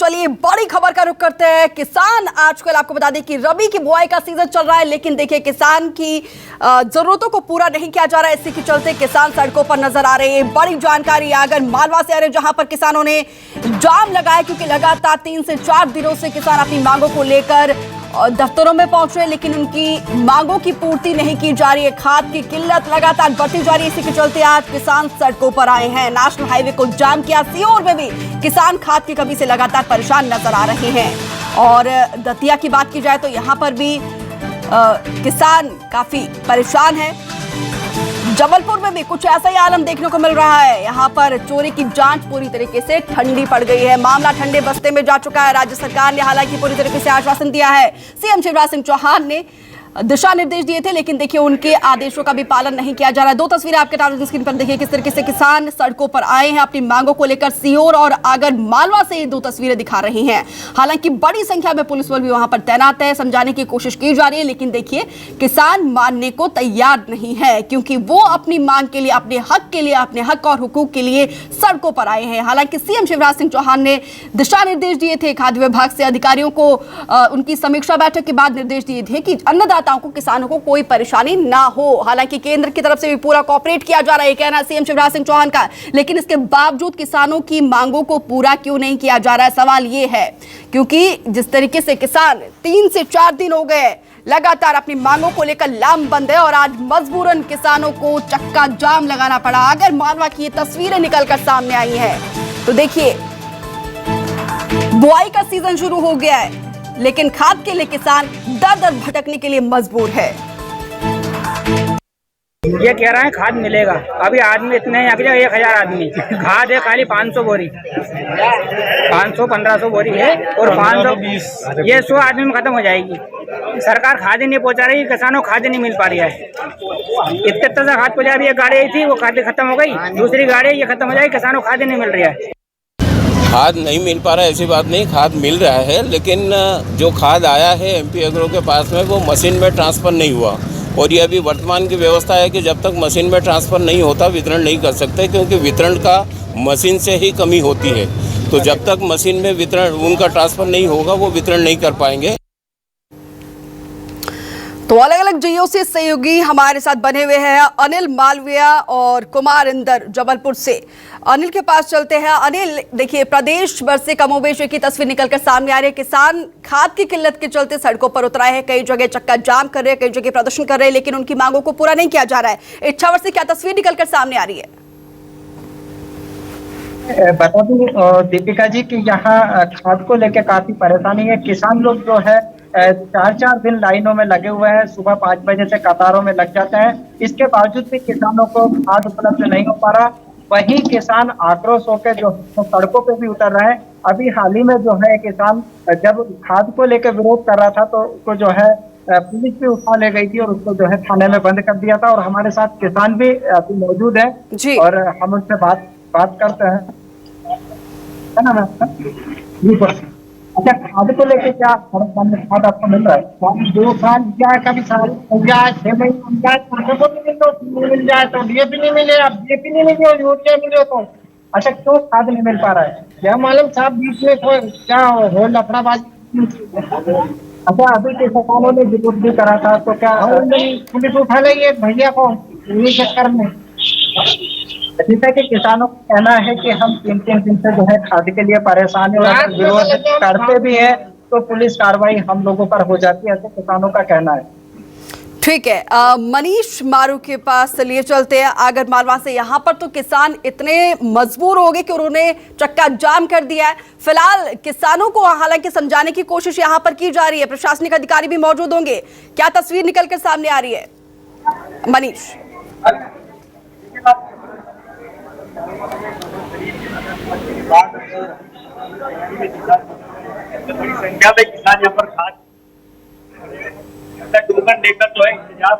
चलिए बड़ी खबर का रुख करते हैं। किसान आजकल आपको बता दें कि रबी की बुआई का सीजन चल रहा है, लेकिन देखिए किसान की जरूरतों को पूरा नहीं किया जा रहा है। इसी के चलते किसान सड़कों पर नजर आ रहे हैं। बड़ी जानकारी आगर मालवा से आ रही है, जहां पर किसानों ने जाम लगाया क्योंकि लगातार 3 से 4 दिनों से किसान अपनी मांगों को लेकर दफ्तरों में पहुंच रहे, लेकिन उनकी मांगों की पूर्ति नहीं की जा रही है। खाद की किल्लत लगातार बढ़ती जा रही है। इसी के चलते आज किसान सड़कों पर आए हैं। नेशनल हाईवे को जाम किया। सीहोर में भी किसान खाद की कमी से लगातार परेशान नजर आ रहे हैं। और दतिया की बात की जाए तो यहाँ पर भी किसान काफी परेशान है। जबलपुर में भी कुछ ऐसा ही आलम देखने को मिल रहा है। यहाँ पर चोरी की जांच पूरी तरीके से ठंडी पड़ गई है। मामला ठंडे बस्ते में जा चुका है। राज्य सरकार ने हालांकि पूरी तरीके से आश्वासन दिया है। सीएम शिवराज सिंह चौहान ने दिशा निर्देश दिए थे, लेकिन देखिए उनके आदेशों का भी पालन नहीं किया जा रहा है। 2 तस्वीरें आपके सामने स्क्रीन पर देखिए किस तरीके से किसान सड़कों पर आए हैं अपनी मांगों को लेकर। सीहोर और आगर मालवा से ये 2 तस्वीरें दिखा रही हैं। हालांकि बड़ी संख्या में पुलिस बल भी वहां पर तैनात है। समझाने की कोशिश की जा रही है, लेकिन देखिए किसान मानने को तैयार नहीं है, क्योंकि वो अपनी मांग के लिए, अपने हक के लिए, अपने हक और हुकूक के लिए सड़कों पर आए हैं। हालांकि सीएम शिवराज सिंह चौहान ने दिशा निर्देश दिए थे खाद्य विभाग से अधिकारियों को। उनकी समीक्षा बैठक के बाद निर्देश दिए थे कि अन्नदाताओं को, किसानों को कोई परेशानी ना हो। हालांकि केंद्र की तरफ से भी पूरा कोऑपरेट किया जा रहा है, कहना सीएम शिवराज सिंह चौहान का, लेकिन इसके बावजूद किसानों की मांगों को पूरा क्यों नहीं किया जा रहा है, सवाल ये है। क्योंकि जिस तरीके से किसान 3 से 4 दिन हो गए लगातार अपनी मांगों को लेकर लामबंद है और आज मजबूरन किसानों को चक्का जाम लगाना पड़ा। अगर मालवा की ये तस्वीरें निकलकर सामने आई हैं तो देखिए बुआई का सीजन शुरू हो गया है, लेकिन खाद के लिए किसान दर दर भटकने के लिए मजबूर है। ये कह रहा है खाद मिलेगा। अभी आदमी इतने हैं, 1000 आदमी खाद है, खाली 500 बोरी, 500-1500 बोरी है और 500 ये 100 आदमी में खत्म हो जाएगी। सरकार खाद ही नहीं पहुंचा रही, किसानों को खाद नहीं मिल पा रही है। इतने सा खाद पहुंचा रही है। गाड़ी आई थी, वो खाद खत्म हो गई, दूसरी गाड़ी ये खत्म हो जाएगी, किसानों को खाद ही नहीं मिल रही है। खाद नहीं मिल पा रहा है ऐसी बात नहीं, खाद मिल रहा है, लेकिन जो खाद आया है एमपी एग्रो के पास में वो मशीन में ट्रांसफ़र नहीं हुआ। और ये अभी वर्तमान की व्यवस्था है कि जब तक मशीन में ट्रांसफ़र नहीं होता वितरण नहीं कर सकते, क्योंकि वितरण का मशीन से ही कमी होती है। तो जब तक मशीन में वितरण उनका ट्रांसफ़र नहीं होगा वो वितरण नहीं कर पाएंगे। तो अलग अलग जिलों से सहयोगी हमारे साथ बने हुए हैं। अनिल मालविया और कुमार इंदर जबलपुर से। अनिल के पास चलते हैं। अनिल, देखिए प्रदेश भर से कमोबेश की तस्वीर निकलकर सामने आ रही है। किसान खाद की किल्लत के चलते सड़कों पर उतरा है। कई जगह चक्का जाम कर रहे हैं, कई जगह प्रदर्शन कर रहे हैं, लेकिन उनकी मांगों को पूरा नहीं किया जा रहा है। इच्छावर से क्या तस्वीर निकलकर सामने आ रही है? बता दूं दीपिका जी कि यहाँ खाद को लेकर काफी परेशानी है। किसान लोग जो है 4-4 दिन लाइनों में लगे हुए हैं। सुबह 5 बजे से कतारों में लग जाते हैं। इसके बावजूद भी किसानों को खाद उपलब्ध नहीं हो पा रहा। वहीं किसान आक्रोश होकर जो सड़कों पे भी उतर रहे हैं। अभी हाल ही में जो है किसान जब खाद को लेकर विरोध कर रहा था तो उसको जो है पुलिस भी उठा ले गई थी और उसको जो है थाने में बंद कर दिया था। और हमारे साथ किसान भी अभी मौजूद है और हम उनसे बात करते हैं, है ना मैम? अच्छा, खाद को लेके क्या खाद आपको मिल रहा है? 2 साल जाए, कभी साल हो जाए, 6 महीने मिल जाए, तो मिल जाए तो डीएपी नहीं मिले, अब डीएपी नहीं मिले और यूरिया मिले तो अच्छा क्यों खाद नहीं मिल पा रहा है? क्या मालूम साहब, बीच में कोई क्या हो लफड़ाबाजी। अच्छा, अभी किसानों ने विरोध भी करा था तो क्या पुलिस उठा लेगी भैया को इन्हीं चक्कर में? जैसा कि किसानों का कहना है कि हम 3-3 दिन से जो है खाद के लिए परेशान है और विरोध करते भी है तो पुलिस कार्रवाई हम लोगों पर हो जाती है, ऐसे किसानों का कहना है। ठीक है, मनीष मारू के पास लिए चलते हैं आगर मालवा से। यहाँ पर तो किसान इतने मजबूर हो गए कि उन्होंने चक्का जाम कर दिया है। फिलहाल किसानों को हालांकि समझाने की कोशिश यहाँ पर की जा रही है, प्रशासनिक अधिकारी भी मौजूद होंगे। क्या तस्वीर निकलकर सामने आ रही है मनीष? बड़ी संख्या में किसान यहाँ पर खाद लेकर जो है इंतजार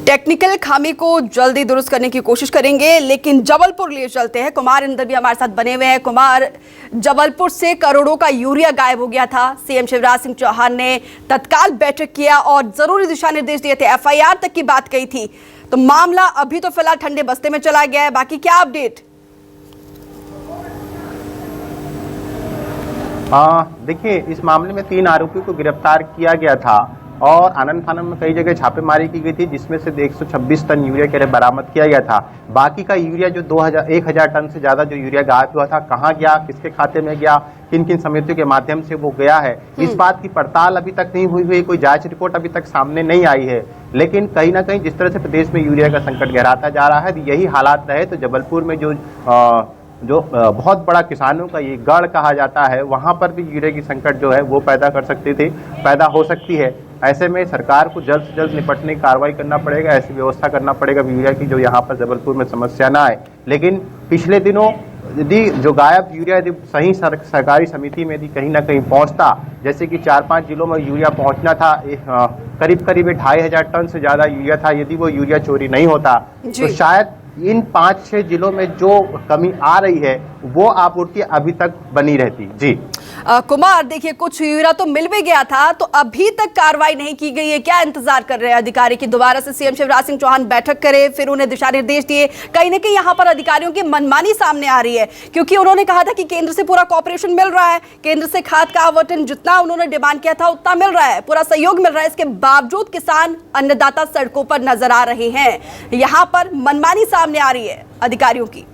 टेक्निकल खामी को जल्दी दुरुस्त करने की कोशिश करेंगे। लेकिन जबलपुर लिए चलते हैं। कुमार इंदर भी हमारे साथ बने हुए हैं। कुमार, जबलपुर से करोड़ों का यूरिया गायब हो गया था। सीएम शिवराज सिंह चौहान ने तत्काल बैठक किया और जरूरी दिशा निर्देश दिए थे, एफआईआर तक की बात कही थी। तो मामला अभी तो फिलहाल ठंडे बस्ते में चला गया है, बाकी क्या अपडेट? देखिए, इस मामले में 3 आरोपियों को गिरफ्तार किया गया था और आनंद फानन में कई जगह छापेमारी की गई थी, जिसमें से 126 टन यूरिया कैरेट बरामद किया गया था। बाकी का यूरिया जो 1000 टन से ज्यादा जो यूरिया गायब हुआ था, कहाँ गया, किसके खाते में गया, किन किन समितियों के माध्यम से वो गया है, इस बात की पड़ताल अभी तक नहीं हुई है। कोई जांच रिपोर्ट अभी तक सामने नहीं आई है। लेकिन कहीं ना कहीं जिस तरह से प्रदेश में यूरिया का संकट गहराता जा रहा है, यही हालात रहे तो जबलपुर में जो बहुत बड़ा किसानों का ये गढ़ कहा जाता है, वहां पर भी यूरिया की संकट जो है वो पैदा हो सकती है। ऐसे में सरकार को जल्द से जल्द निपटने की कार्रवाई करना पड़ेगा, ऐसी व्यवस्था करना पड़ेगा यूरिया की जो यहाँ पर जबलपुर में समस्या ना आए। लेकिन पिछले दिनों यदि जो गायब यूरिया यदि सही सरकारी समिति में यदि कहीं ना कहीं पहुंचता, जैसे कि 4-5 जिलों में यूरिया पहुंचना था, करीब 2500 टन से ज्यादा यूरिया था, यदि वो यूरिया चोरी नहीं होता तो शायद इन 5-6 जिलों में जो कमी आ रही है वो आपूर्ति अभी तक बनी रहती। जी कुमार, देखिए कुछ यूरिया तो मिल भी गया था, तो अभी तक कार्रवाई नहीं की गई है। क्या इंतजार कर रहे हैं अधिकारी की दोबारा से सीएम शिवराज सिंह चौहान बैठक करे, फिर उन्हें दिशा निर्देश दिए? कहीं ना कहीं यहाँ पर अधिकारियों की मनमानी सामने आ रही है, क्योंकि उन्होंने कहा था कि केंद्र से पूरा कॉपरेशन मिल रहा है, केंद्र से खाद का आवंटन जितना उन्होंने डिमांड किया था उतना मिल रहा है, पूरा सहयोग मिल रहा है। इसके बावजूद किसान अन्नदाता सड़कों पर नजर आ रहे हैं। यहाँ पर मनमानी सामने आ रही है अधिकारियों की।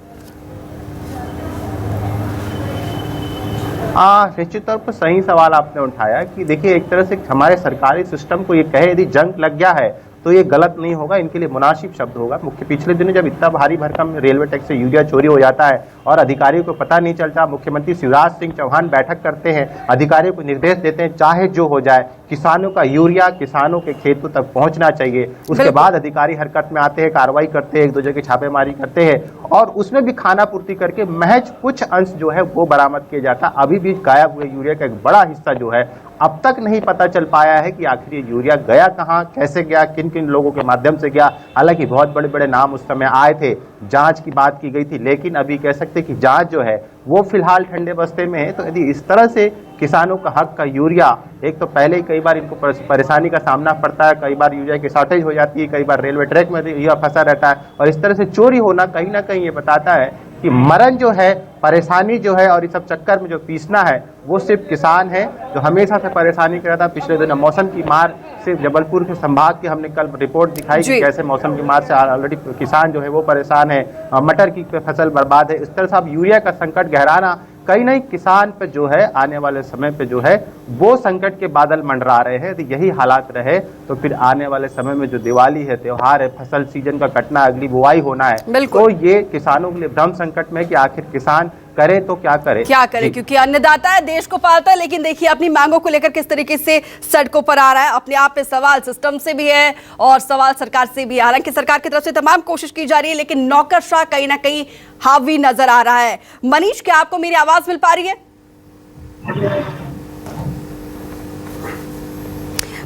निश्चित तौर पर सही सवाल आपने उठाया कि देखिए, एक तरह से हमारे सरकारी सिस्टम को ये कहे यदि जंग लग गया है तो ये गलत नहीं होगा, इनके लिए मुनासिब शब्द होगा। पिछले दिनों जब इतना भारी भरकम रेलवे टैक्स से यूरिया चोरी हो जाता है और अधिकारियों को पता नहीं चलता, मुख्यमंत्री शिवराज सिंह चौहान बैठक करते हैं, अधिकारियों को निर्देश देते हैं चाहे जो हो जाए किसानों का यूरिया किसानों के खेतों तक पहुंचना चाहिए। उसके बाद अधिकारी हरकत में आते हैं, कार्रवाई करते हैं, एक दो जगह छापेमारी करते हैं और उसमें भी खाना पूर्ति करके महज कुछ अंश जो है वो बरामद किया जाता। अभी भी गायब हुए यूरिया का एक बड़ा हिस्सा जो है अब तक नहीं पता चल पाया है कि आखिर ये यूरिया गया कहाँ, कैसे गया, किन किन लोगों के माध्यम से गया। हालांकि बहुत बड़े बड़े नाम उस समय आए थे, जांच की बात की गई थी, लेकिन अभी कह सकते कि जांच जो है वो फिलहाल ठंडे बस्ते में है। तो यदि इस तरह से किसानों का हक का यूरिया, एक तो पहले ही कई बार इनको परेशानी का सामना पड़ता है, कई बार यूरिया की शॉर्टेज हो जाती है, कई बार रेलवे ट्रैक में यूरिया फंसा रहता है, और इस तरह से चोरी होना कहीं ना कहीं ये बताता है कि मरण जो है, परेशानी जो है और इस सब चक्कर में जो पीसना है वो सिर्फ किसान है जो हमेशा से परेशानी कर रहा था। पिछले दिनों मौसम की मार से जबलपुर के संभाग की हमने कल रिपोर्ट दिखाई कि कैसे मौसम की मार से ऑलरेडी किसान जो है वो परेशान है, मटर की फसल बर्बाद है। इस तरह से अब यूरिया का संकट गहराना कहीं नहीं किसान पे जो है आने वाले समय पे जो है वो संकट के बादल मंडरा रहे हैं। तो यही हालात रहे तो फिर आने वाले समय में जो दिवाली है, त्योहार है, फसल सीजन का कटना, अगली बुआई होना है, तो ये किसानों के लिए भ्रम संकट में कि आखिर किसान करे तो क्या करे, क्योंकि अन्नदाता है, देश को पालता है, लेकिन देखिए अपनी मांगों को लेकर किस तरीके से सड़कों पर आ रहा है। अपने आप में सवाल सिस्टम से भी है और सवाल सरकार से भी है। हालांकि सरकार की तरफ से तमाम कोशिश की जा रही है, लेकिन नौकरशाह कहीं ना कहीं हावी नजर आ रहा है। मनीष, क्या आपको मेरी आवाज मिल पा रही है?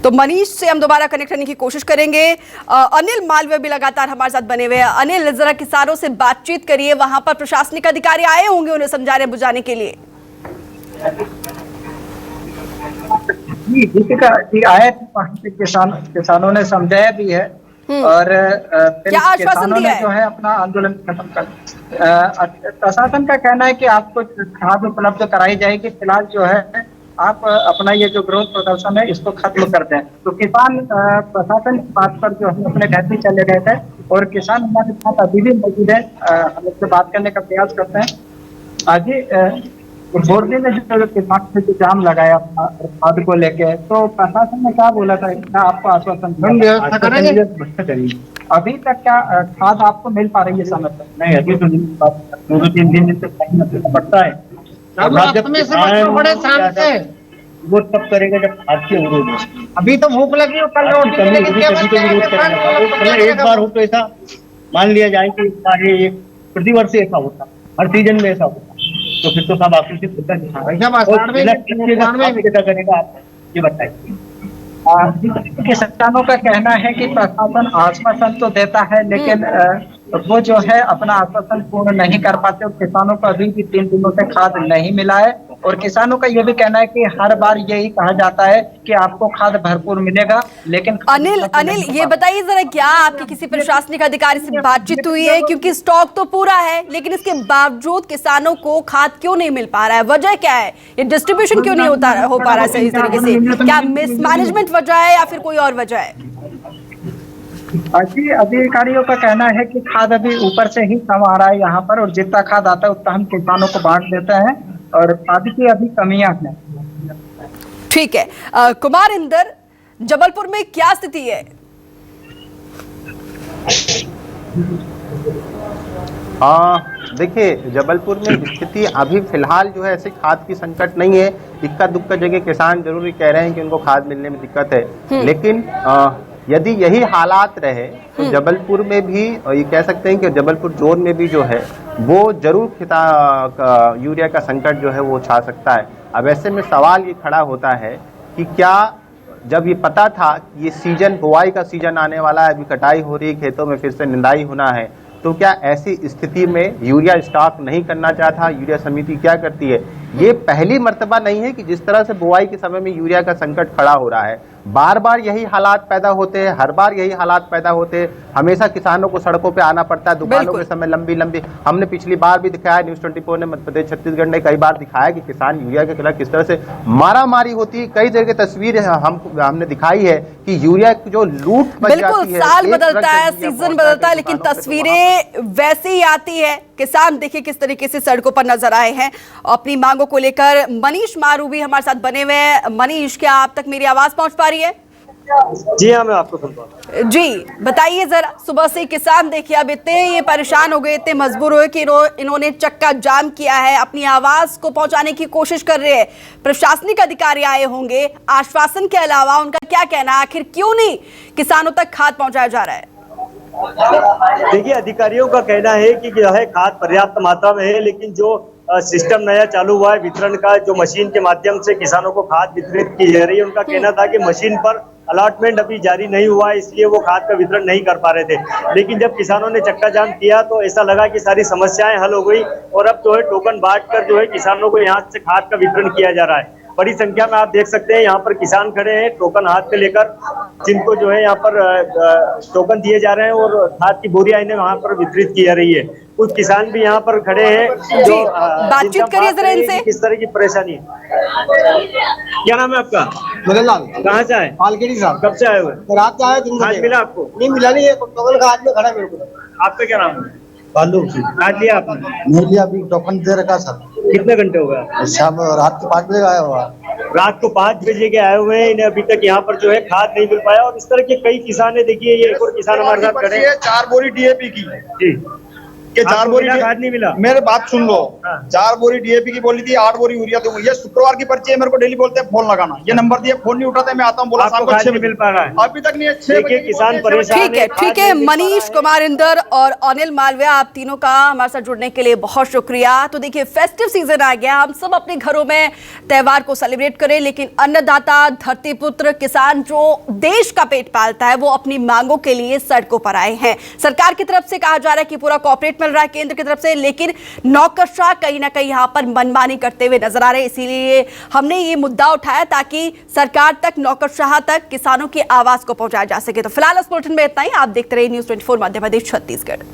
तो मनीष से हम दोबारा कनेक्ट करने की कोशिश करेंगे। अनिल मालवीय भी लगातार हमारे साथ बने हुए हैं। अनिल, जरा किसानों से बातचीत करिए, वहां पर प्रशासनिक अधिकारी आए होंगे उन्हें समझाने बुझाने के लिए। जी आए थे, किसानों ने समझाया भी है और क्या आश्वासन दिया है? जो है अपना आंदोलन खत्म कर। प्रशासन का कहना है कि आपको खाद उपलब्ध कराई जाएगी, फिलहाल जो है आप अपना ये जो विरोध प्रदर्शन है इसको खत्म कर दें। तो किसान प्रशासन की बात पर जो हम अपने घर भी चले गए थे और किसान हमारे साथ अभी भी मौजूद है, हम उससे बात करने का प्रयास करते हैं। आज बोर्डी ने जो किसान से जाम लगाया खाद को लेके, तो प्रशासन ने क्या बोला था, क्या आपको आश्वासन दिया? अभी तक क्या खाद आपको मिल पा रही है समय पर? नहीं, अभी तो 2-3 दिन से कहीं पड़ता है। वो तब करेगा जब खाद की जरूरत है। अभी तो भूख लगी हो, कल एक बार हो तो ऐसा मान लिया जाए कि प्रतिवर्ष ऐसा होता, हर सीजन में ऐसा होता, तो फिर तो सब आपूर्ति होता करेगा। आप ये बताइए। किसानों का कहना है कि प्रशासन आश्वासन तो देता है, लेकिन वो जो है अपना आश्वासन पूर्ण नहीं कर पाते। किसानों को अभी भी 3 दिनों से खाद नहीं मिला है और किसानों का ये भी कहना है कि हर बार यही कहा जाता है कि आपको खाद भरपूर मिलेगा, लेकिन अनिल ये बताइए जरा, क्या आपकी किसी प्रशासनिक अधिकारी से बातचीत हुई है? क्योंकि स्टॉक तो पूरा है, लेकिन इसके बावजूद किसानों को खाद क्यों नहीं मिल पा रहा है? वजह क्या है? ये डिस्ट्रीब्यूशन क्यों नहीं हो पा रहा है सही तरीके से? क्या मिसमैनेजमेंट वजह है या फिर कोई और वजह है? जी, अधिकारियों का कहना है कि खाद अभी ऊपर से ही कम आ रहा है यहाँ पर, और जितना खाद आता है उतना हम किसानों को बांट देते हैं, और खाद की अभी कमियां हैं। ठीक है, कुमार इंदर, जबलपुर में क्या स्थिति है? देखिए, जबलपुर में स्थिति अभी फिलहाल जो है ऐसे खाद की संकट नहीं है। इक्का दुक्का जगह किसान जरूर कह रहे हैं कि उनको खाद मिलने में दिक्कत है, लेकिन यदि यही हालात रहे तो जबलपुर में भी ये कह सकते हैं कि जबलपुर जोन में भी जो है वो जरूर यूरिया का संकट जो है वो छा सकता है। अब ऐसे में सवाल ये खड़ा होता है कि क्या जब ये पता था कि ये सीजन, बुआई का सीजन आने वाला है, अभी कटाई हो रही है, खेतों में फिर से निंदाई होना है, तो क्या ऐसी स्थिति में यूरिया स्टॉक नहीं करना चाहता? यूरिया समिति क्या करती है? ये पहली मर्तबा नहीं है कि जिस तरह से बुआई के समय में यूरिया का संकट खड़ा हो रहा है। बार बार यही हालात पैदा होते हैं, हर बार यही हालात पैदा होते हैं। हमेशा किसानों को सड़कों पे आना पड़ता है, दुकानों के समय लंबी लंबी, हमने पिछली बार भी दिखाया, न्यूज़ 24 ने, मध्य प्रदेश छत्तीसगढ़ ने कई बार दिखाया कि किसान यूरिया के खिलाफ किस तरह से मारा मारी होती है। कई जगह तस्वीर हमने दिखाई है कि यूरिया जो लूट मच जाती है। साल बदलता है, सीजन बदलता है, लेकिन तस्वीरें वैसे ही आती है। किसान देखिए किस तरीके से सड़कों पर नजर आए हैं अपनी मांगों को लेकर। मनीष मारू भी हमारे साथ बने हुए हैं। मनीष, क्या आप तक मेरी आवाज पहुंच पा रही है? जी हाँ, मैं आपको सुन पा रहा हूं। जी बताइए जरा, सुबह से किसान देखिए अब इतने ये परेशान हो गए, इतने मजबूर हुए कि इन्होंने चक्का जाम किया है, अपनी आवाज को पहुंचाने की कोशिश कर रहे हैं। प्रशासनिक अधिकारी आए होंगे, आश्वासन के अलावा उनका क्या कहना है? आखिर क्यों नहीं किसानों तक खाद पहुंचाया जा रहा है? देखिए, अधिकारियों का कहना है कि जो है खाद पर्याप्त मात्रा में है, लेकिन जो सिस्टम नया चालू हुआ है वितरण का, जो मशीन के माध्यम से किसानों को खाद वितरित की जा रही है, उनका कहना था कि मशीन पर अलॉटमेंट अभी जारी नहीं हुआ है, इसलिए वो खाद का वितरण नहीं कर पा रहे थे। लेकिन जब किसानों ने चक्का जाम किया तो ऐसा लगा कि सारी समस्याएं हल हो गई, और अब जो है टोकन बांटकर जो है किसानों को यहाँ से खाद का वितरण किया जा रहा है। बड़ी संख्या में आप देख सकते हैं यहाँ पर किसान खड़े हैं टोकन हाथ में लेकर, जिनको जो है यहाँ पर टोकन दिए जा रहे हैं और खाद की बोरियां इन्हें वहाँ पर वितरित की जा रही है। कुछ किसान भी यहाँ पर खड़े हैं जो बातचीत करिए जरा इनसे, किस तरह की परेशानी है। क्या नाम है आपका? मदन लाल। कहाँ से आए? पालकेरी साहब। कब से आए हुए? रात से आए, दिन खाद मिला आपको? नहीं मिला, नहीं है, टोकन का हाथ में खड़ा मेरे को। आपका क्या नाम है? बालू से खाद लिया आपने? नहीं लिया, अभी टोकन दे रखा सर। कितने घंटे हो गए? शाम रात के 5 बजे आया हुआ। रात को 5 बजे के आए हुए हैं, इन्हें अभी तक यहाँ पर जो है खाद नहीं मिल पाया। और इस तरह के कई किसान है, देखिए ये एक और किसान हमारे साथ खड़े हैं। 4 बोरी डीएपी की जी, के 4 बोरी खाद नहीं मिला। मेरे बात सुन लो, 4 बोरी डीएपी की बोली थी, 8 बोरी यूरिया दूंगा। ये शुक्रवार की पर्ची है, मेरे को डेली बोलते हैं फोन लगाना, ये नंबर दिए, फोन नहीं उठाते, मैं आता हूँ, बोला शाम को 6 मिल पा रहा है, अभी तक नहीं है। 6 बजे किसान परेशान। ठीक है मनीष, कुमार इंदर और अनिल मालविया, आप तीनों का हमारे साथ जुड़ने के लिए बहुत शुक्रिया। तो देखिए, फेस्टिव सीजन आ गया, हम सब अपने घरों में त्योहार को सेलिब्रेट करें, लेकिन अन्नदाता, धरतीपुत्र, किसान जो देश का पेट पालता है, वो अपनी मांगों के लिए सड़कों पर आए हैं। सरकार की तरफ से कहा जा रहा है कि पूरा कॉर्पोरेट मिल रहा है केंद्र की तरफ से, लेकिन नौकरशाह कहीं ना कहीं यहां पर मनमानी करते हुए नजर आ रहे हैं। इसीलिए हमने ये मुद्दा उठाया ताकि सरकार तक, नौकरशाह तक किसानों की आवाज को पहुंचाया जा सके। तो फिलहाल इस बुलेटिन में इतना ही। आप देखते रहिए न्यूज़ 24 मध्य प्रदेश छत्तीसगढ़।